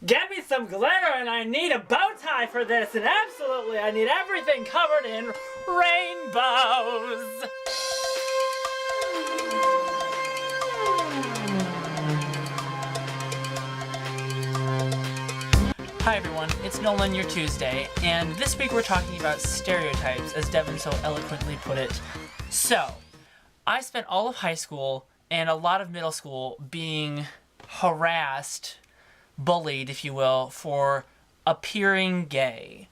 Get me some glitter, and I need a bow tie for this, and absolutely I need everything covered in rainbows. Hi everyone, it's Nolan, your Tuesday, and this week we're talking about stereotypes, as Devin so eloquently put it. So, I spent all of high school and a lot of middle school being harassed, bullied, if you will, for appearing gay.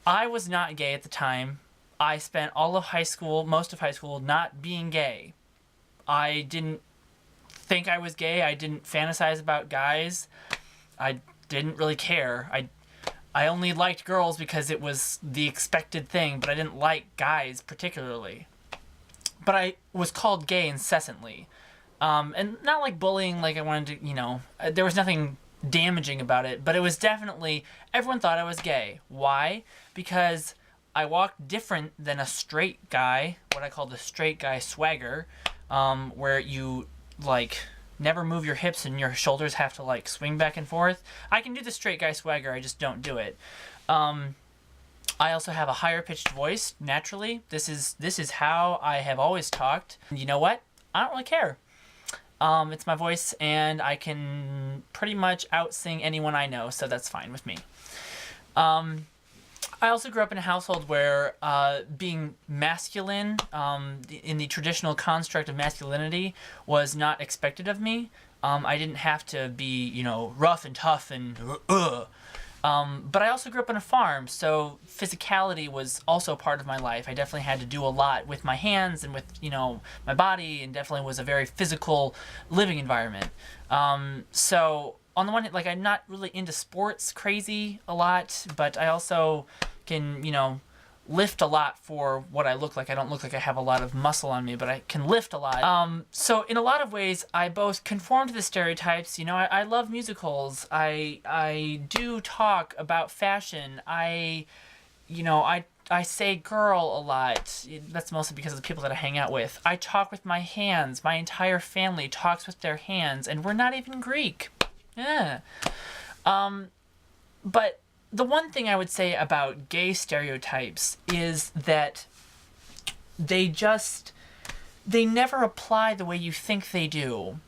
I was not gay at the time. I spent all of high school, most of high school, not being gay. I didn't think I was gay. I didn't fantasize about guys. I didn't really care. I only liked girls because it was the expected thing, but I didn't like guys particularly. But I was called gay incessantly. And not like bullying, like I wanted to, there was nothing damaging about it, but it was definitely, everyone thought I was gay. Why? Because I walked different than a straight guy, what I call the straight guy swagger, where you, never move your hips and your shoulders have to, swing back and forth. I can do the straight guy swagger, I just don't do it. I also have a higher pitched voice, naturally. This is how I have always talked. And you know what? I don't really care. It's my voice, and I can pretty much out-sing anyone I know, so that's fine with me. I also grew up in a household where being masculine, in the traditional construct of masculinity, was not expected of me. I didn't have to be, rough and tough and but I also grew up on a farm, so physicality was also part of my life. I definitely had to do a lot with my hands and with, my body, and definitely was a very physical living environment. So on the one hand, I'm not really into sports crazy a lot, but I also can, lift a lot for what I look like. I don't look like I have a lot of muscle on me, but I can lift a lot. So in a lot of ways, I both conform to the stereotypes. I love musicals. I do talk about fashion. I say girl a lot. That's mostly because of the people that I hang out with. I talk with my hands. My entire family talks with their hands, and we're not even Greek. Yeah. But the one thing I would say about gay stereotypes is that they never apply the way you think they do.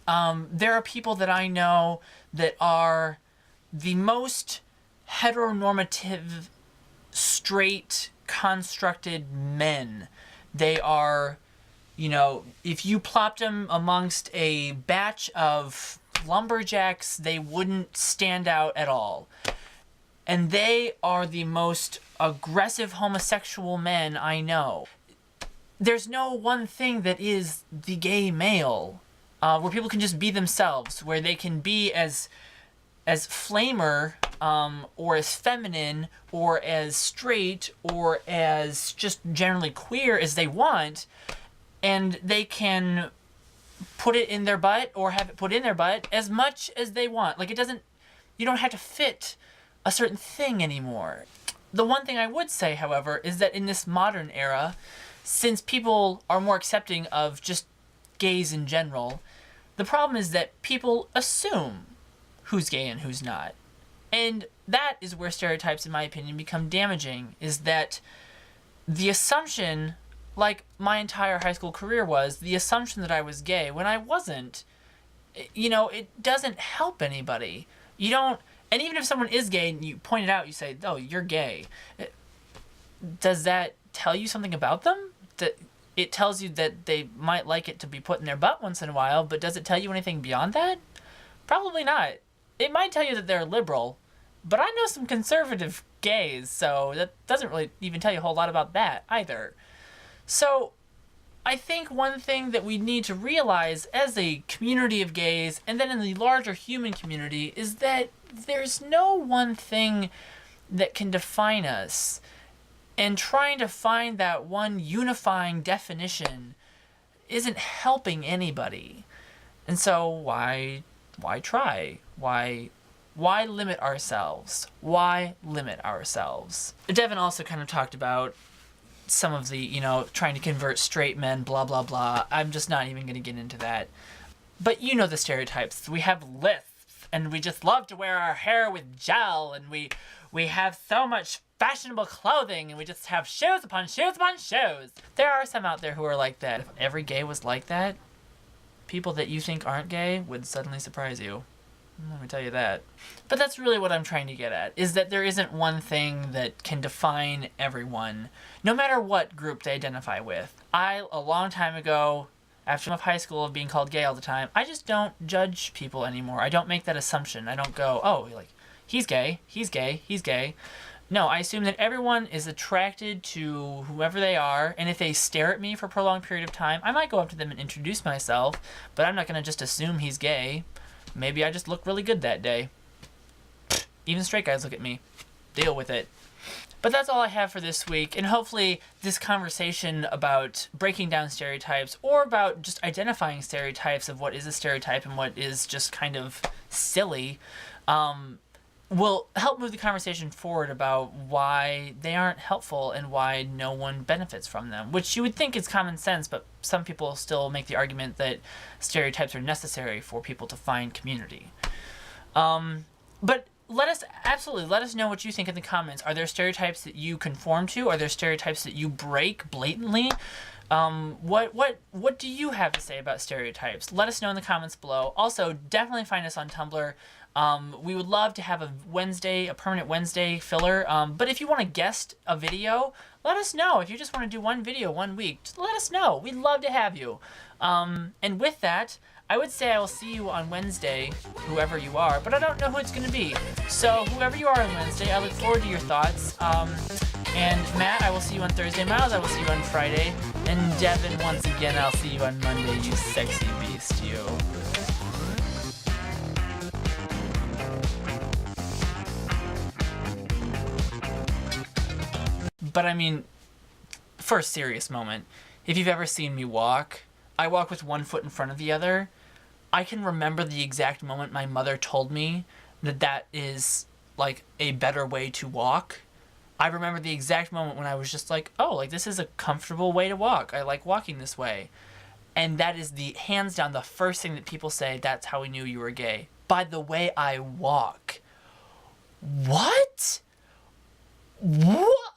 There are people that I know that are the most heteronormative, straight, constructed men. They are, if you plopped them amongst a batch of lumberjacks, they wouldn't stand out at all. And they are the most aggressive homosexual men I know. There's no one thing that is the gay male, where people can just be themselves, where they can be as flamer, or as feminine, or as straight, or as just generally queer as they want, and they can put it in their butt or have it put in their butt as much as they want. You don't have to fit a certain thing anymore. The one thing I would say, however, is that in this modern era, since people are more accepting of just gays in general, the problem is that people assume who's gay and who's not. And that is where stereotypes, in my opinion, become damaging, is that the assumption, like my entire high school career was, the assumption that I was gay when I wasn't, it doesn't help anybody. And even if someone is gay and you point it out, you say, oh, you're gay. Does that tell you something about them? That it tells you that they might like it to be put in their butt once in a while, but does it tell you anything beyond that? Probably not. It might tell you that they're liberal, but I know some conservative gays, so that doesn't really even tell you a whole lot about that either. So I think one thing that we need to realize as a community of gays, and then in the larger human community, is that there's no one thing that can define us. And trying to find that one unifying definition isn't helping anybody. And so why try? Why limit ourselves? Why limit ourselves? Devin also kind of talked about some of the, trying to convert straight men, blah, blah, blah. I'm just not even going to get into that. But the stereotypes. We have lists and we just love to wear our hair with gel, and we have so much fashionable clothing, and we just have shoes upon shoes upon shoes. There are some out there who are like that. If every gay was like that, people that you think aren't gay would suddenly surprise you. Let me tell you that. But that's really what I'm trying to get at, is that there isn't one thing that can define everyone, no matter what group they identify with. A long time ago, after high school of being called gay all the time, I just don't judge people anymore. I don't make that assumption. I don't go, oh, like, he's gay, he's gay, he's gay. No, I assume that everyone is attracted to whoever they are, and if they stare at me for a prolonged period of time, I might go up to them and introduce myself, but I'm not going to just assume he's gay. Maybe I just look really good that day. Even straight guys look at me. Deal with it. But that's all I have for this week, and hopefully this conversation about breaking down stereotypes, or about just identifying stereotypes of what is a stereotype and what is just kind of silly, will help move the conversation forward about why they aren't helpful and why no one benefits from them, which you would think is common sense, but some people still make the argument that stereotypes are necessary for people to find community. But let us know what you think in the comments. Are there stereotypes that you conform to? Are there stereotypes that you break blatantly? What do you have to say about stereotypes? Let us know in the comments below. Also, definitely find us on Tumblr. We would love to have a permanent Wednesday filler. But if you want to guest a video, let us know. If you just want to do one video 1 week, just let us know. We'd love to have you. And with that, I would say I will see you on Wednesday, whoever you are, but I don't know who it's going to be. So whoever you are on Wednesday, I look forward to your thoughts. And Matt, I will see you on Thursday. Miles, I will see you on Friday. And Devin, once again, I'll see you on Monday, you sexy beast, you. But I mean, for a serious moment, if you've ever seen me walk, I walk with one foot in front of the other. I can remember the exact moment my mother told me that is, like, a better way to walk. I remember the exact moment when I was just like, oh, like, this is a comfortable way to walk. I like walking this way. And that is hands down, the first thing that people say, that's how we knew you were gay. By the way I walk. What? What?